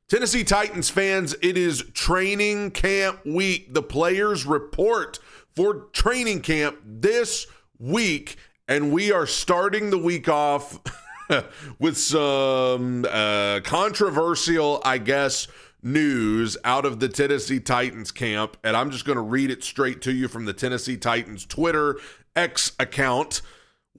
Tennessee Titans fans, it is training camp week. The players report for training camp this week, and we are starting the week off with some controversial, I guess, news out of the Tennessee Titans camp, and I'm just going to read it straight to you from the Tennessee Titans Twitter X account.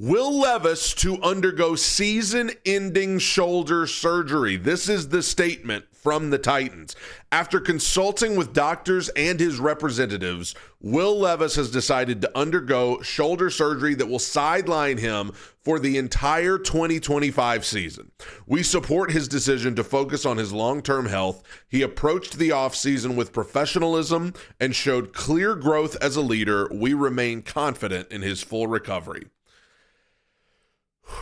Will Levis to undergo season-ending shoulder surgery. This is the statement from the Titans. After consulting with doctors and his representatives, Will Levis has decided to undergo shoulder surgery that will sideline him for the entire 2025 season. We support his decision to focus on his long-term health. He approached the offseason with professionalism and showed clear growth as a leader. We remain confident in his full recovery.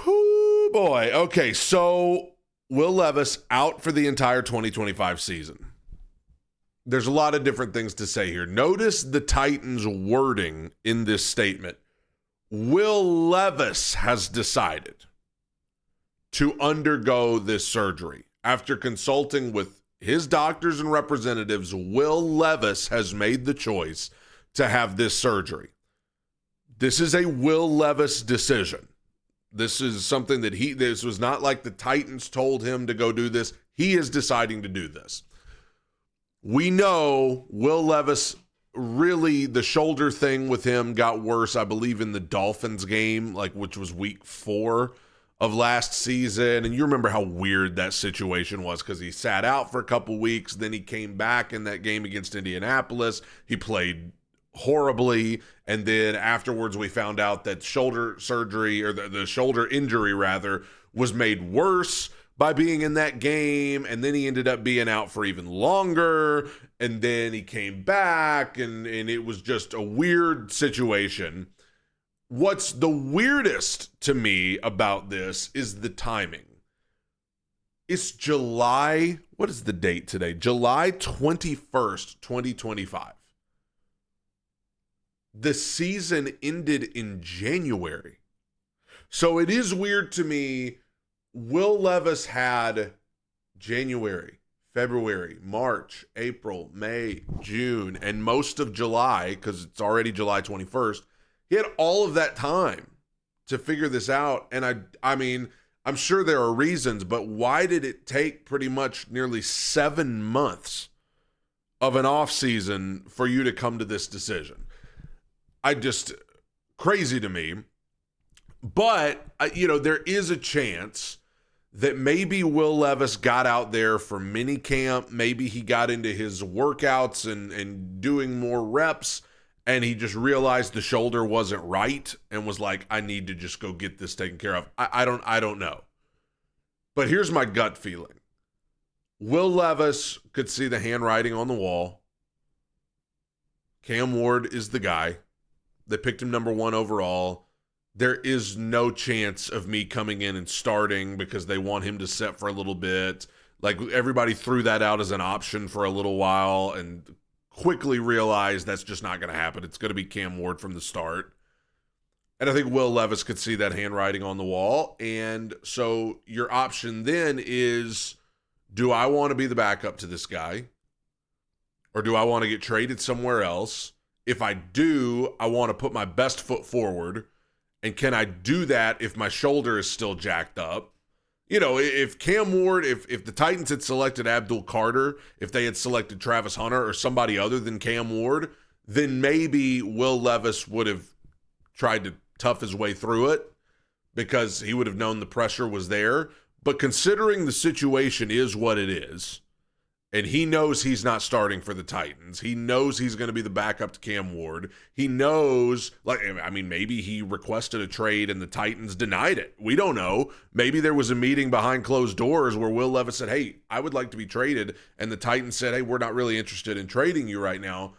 Whoo, boy. Okay, so Will Levis out for the entire 2025 season. There's a lot of different things to say here. Notice the Titans' wording in this statement. Will Levis has decided to undergo this surgery. After consulting with his doctors and representatives, Will Levis has made the choice to have this surgery. This is a Will Levis decision. This is something that this was not like the Titans told him to go do this. He is deciding to do this. We know Will Levis, really the shoulder thing with him got worse, I believe, in the Dolphins game, which was week 4 of last season. And you remember how weird that situation was because he sat out for a couple weeks. Then he came back in that game against Indianapolis. He played horribly, and then afterwards we found out that shoulder surgery, or the shoulder injury rather, was made worse by being in that game, and then he ended up being out for even longer, and then he came back, and it was just a weird situation. What's the weirdest to me about this is the timing. It's July, what is the date today? July 21st, 2025. The season ended in January. So it is weird to me. Will Levis had January, February, March, April, May, June, and most of July, because it's already July 21st. He had all of that time to figure this out. And I mean, I'm sure there are reasons, but why did it take pretty much nearly 7 months of an off season for you to come to this decision? Crazy to me. But, there is a chance that maybe Will Levis got out there for mini camp. Maybe he got into his workouts and doing more reps, and he just realized the shoulder wasn't right and was like, I need to just go get this taken care of. I don't know. But here's my gut feeling. Will Levis could see the handwriting on the wall. Cam Ward is the guy. They picked him number 1 overall. There is no chance of me coming in and starting because they want him to sit for a little bit. Everybody threw that out as an option for a little while and quickly realized that's just not going to happen. It's going to be Cam Ward from the start. And I think Will Levis could see that handwriting on the wall. And so your option then is, do I want to be the backup to this guy? Or do I want to get traded somewhere else? If I do, I want to put my best foot forward. And can I do that if my shoulder is still jacked up? If Cam Ward, if the Titans had selected Abdul Carter, if they had selected Travis Hunter or somebody other than Cam Ward, then maybe Will Levis would have tried to tough his way through it because he would have known the pressure was there. But considering the situation is what it is, and he knows he's not starting for the Titans. He knows he's going to be the backup to Cam Ward. He knows, maybe he requested a trade and the Titans denied it. We don't know. Maybe there was a meeting behind closed doors where Will Levis said, hey, I would like to be traded. And the Titans said, hey, we're not really interested in trading you right now.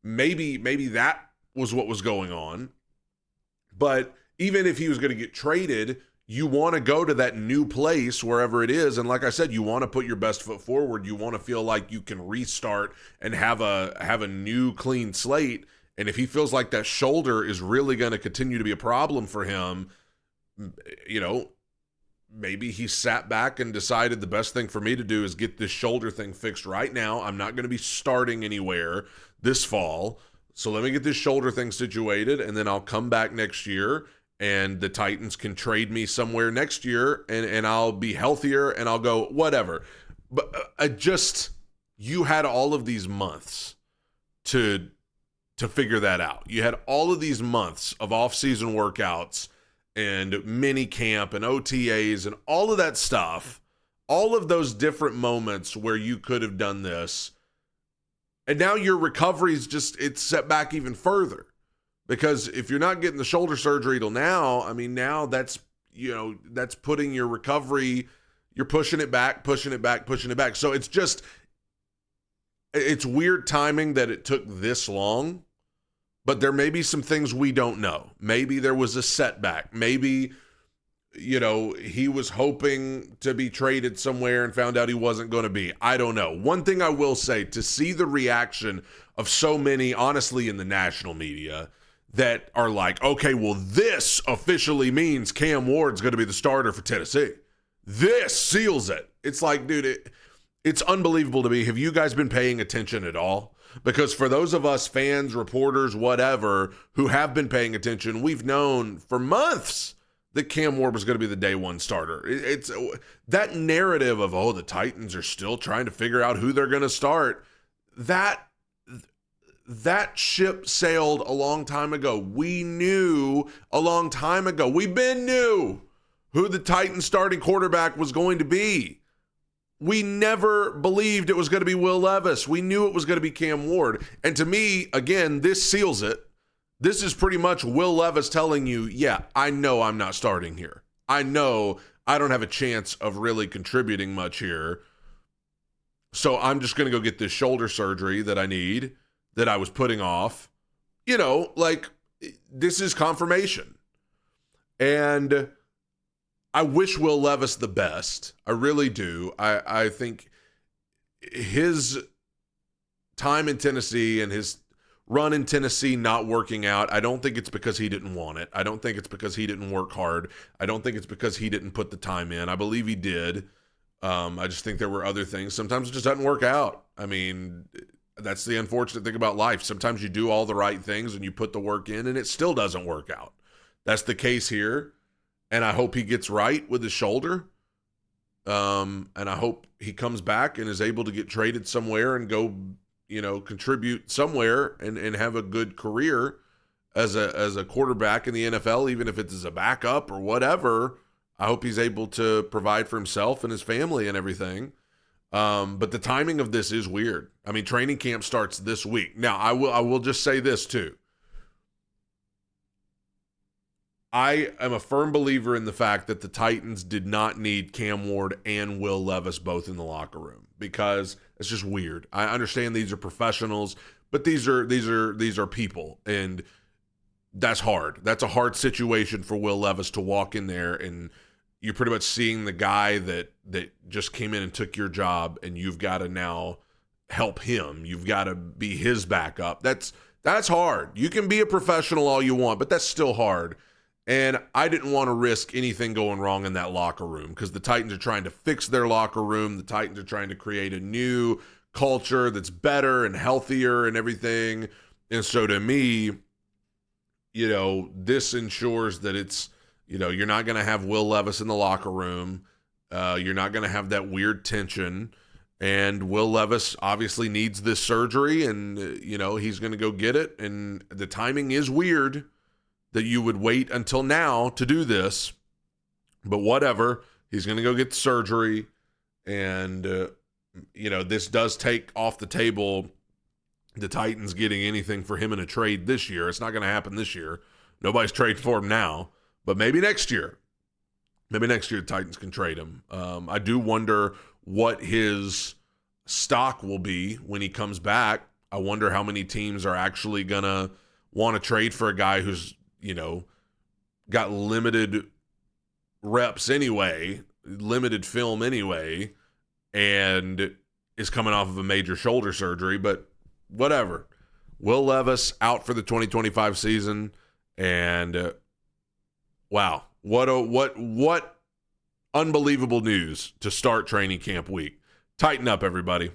Maybe that was what was going on. But even if he was going to get traded, you want to go to that new place, wherever it is. And like I said, you want to put your best foot forward. You want to feel like you can restart and have a new clean slate. And if he feels like that shoulder is really going to continue to be a problem for him, maybe he sat back and decided the best thing for me to do is get this shoulder thing fixed right now. I'm not going to be starting anywhere this fall. So let me get this shoulder thing situated, and then I'll come back next year, and the Titans can trade me somewhere next year, and I'll be healthier, and I'll go, whatever. But you had all of these months to figure that out. You had all of these months of off-season workouts and mini camp and OTAs and all of that stuff, all of those different moments where you could have done this. And now your recovery is it's set back even further, because if you're not getting the shoulder surgery till now, I mean, now that's putting your recovery, you're pushing it back. So it's weird timing that it took this long. But there may be some things we don't know. Maybe there was a setback. Maybe, he was hoping to be traded somewhere and found out he wasn't going to be. I don't know. One thing I will say, to see the reaction of so many, honestly, in the national media that are like, okay, well, this officially means Cam Ward's going to be the starter for Tennessee. This seals it. It's like, dude, it's unbelievable to me. Have you guys been paying attention at all? Because for those of us fans, reporters, whatever, who have been paying attention, we've known for months that Cam Ward was going to be the day one starter. It's that narrative of, the Titans are still trying to figure out who they're going to start. That ship sailed a long time ago. We knew a long time ago. We've been knew who the Titans starting quarterback was going to be. We never believed it was going to be Will Levis. We knew it was going to be Cam Ward. And to me, again, this seals it. This is pretty much Will Levis telling you, yeah, I know I'm not starting here. I know I don't have a chance of really contributing much here. So I'm just going to go get this shoulder surgery that I need, that I was putting off. This is confirmation. And I wish Will Levis the best. I really do. I think his time in Tennessee and his run in Tennessee not working out, I don't think it's because he didn't want it. I don't think it's because he didn't work hard. I don't think it's because he didn't put the time in. I believe he did. I just think there were other things. Sometimes it just doesn't work out. I mean, that's the unfortunate thing about life. Sometimes you do all the right things and you put the work in and it still doesn't work out. That's the case here. And I hope he gets right with his shoulder. And I hope he comes back and is able to get traded somewhere and go, contribute somewhere and have a good career as a quarterback in the NFL, even if it's as a backup or whatever. I hope he's able to provide for himself and his family and everything. But the timing of this is weird. I mean, training camp starts this week. Now, I will just say this too. I am a firm believer in the fact that the Titans did not need Cam Ward and Will Levis both in the locker room, because it's just weird. I understand these are professionals, but these are people, and that's hard. That's a hard situation for Will Levis to walk in there, and you're pretty much seeing the guy that just came in and took your job, and you've got to now help him. You've got to be his backup. That's hard. You can be a professional all you want, but that's still hard. And I didn't want to risk anything going wrong in that locker room, because the Titans are trying to fix their locker room. The Titans are trying to create a new culture that's better and healthier and everything. And so to me, this ensures that it's, you're not going to have Will Levis in the locker room. You're not going to have that weird tension. And Will Levis obviously needs this surgery, and, he's going to go get it. And the timing is weird that you would wait until now to do this, but whatever, he's going to go get the surgery. And, this does take off the table the Titans getting anything for him in a trade this year. It's not going to happen this year. Nobody's trading for him now, but maybe next year. Maybe next year the Titans can trade him. I do wonder what his stock will be when he comes back. I wonder how many teams are actually going to want to trade for a guy who's, got limited reps anyway, limited film anyway, and is coming off of a major shoulder surgery. But whatever. Will Levis out for the 2025 season, and wow, what unbelievable news to start training camp week. Tighten up, everybody.